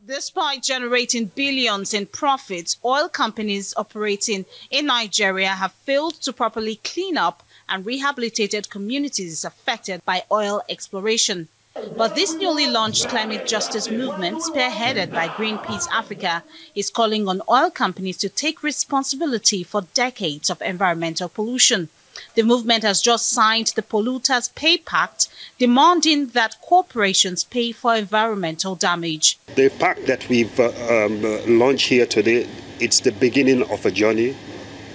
Despite generating billions in profits, oil companies operating in Nigeria have failed to properly clean up and rehabilitate communities affected by oil exploration. But this newly launched climate justice movement, spearheaded by Greenpeace Africa, is calling on oil companies to take responsibility for decades of environmental pollution. The movement has just signed the Polluters Pay Pact, demanding that corporations pay for environmental damage. The pact that we've launched here today, it's the beginning of a journey.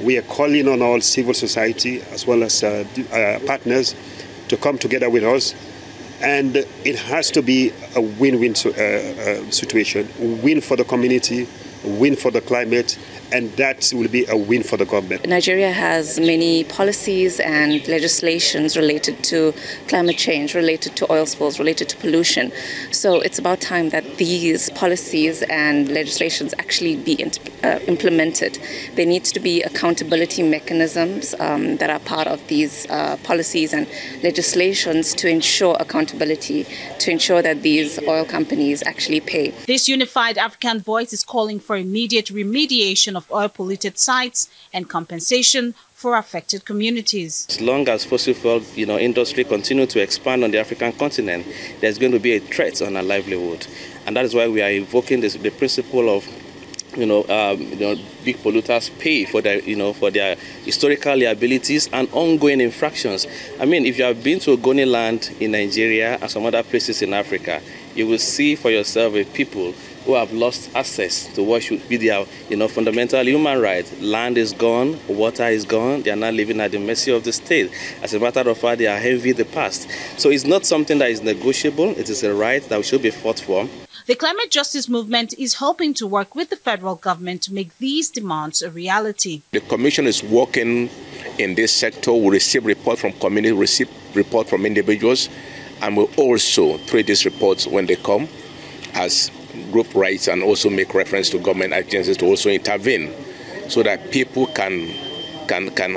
We are calling on all civil society as well as partners to come together with us. And it has to be a win-win situation, win for the community, win for the climate, and that will be a win for the government. Nigeria has many policies and legislations related to climate change, related to oil spills, related to pollution. So it's about time that these policies and legislations actually be implemented. There needs to be accountability mechanisms that are part of these policies and legislations to ensure accountability, to ensure that these oil companies actually pay. This unified African voice is calling for immediate remediation of oil-polluted sites and compensation for affected communities. As long as fossil fuel industry continue to expand on the African continent, there's going to be a threat on our livelihood. And that is why we are invoking the principle of big polluters pay for their historical liabilities and ongoing infractions. I mean, if you have been to Ogoni land in Nigeria and some other places in Africa, you will see for yourself people who have lost access to what should be their fundamental human rights. Land is gone, water is gone, they are now living at the mercy of the state. As a matter of fact, they are envying the past. So it's not something that is negotiable, it is a right that should be fought for. The climate justice movement is hoping to work with the federal government to make these demands a reality. The Commission is working in this sector. We receive reports from community, receive reports from individuals, and we also treat these reports when they come as group rights and also make reference to government agencies to also intervene so that people can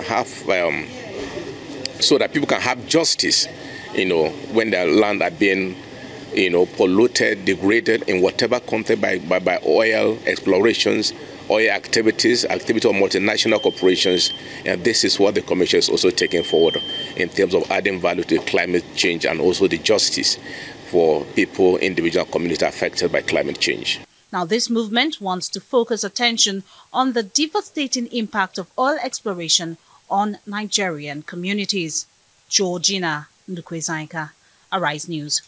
have justice, when their land are being polluted, degraded in whatever context by oil explorations, oil activity of multinational corporations. And this is what the Commission is also taking forward in terms of adding value to climate change and also the justice for people, individual communities affected by climate change. Now, this movement wants to focus attention on the devastating impact of oil exploration on Nigerian communities. Georgina Ndukwezaika, Arise News.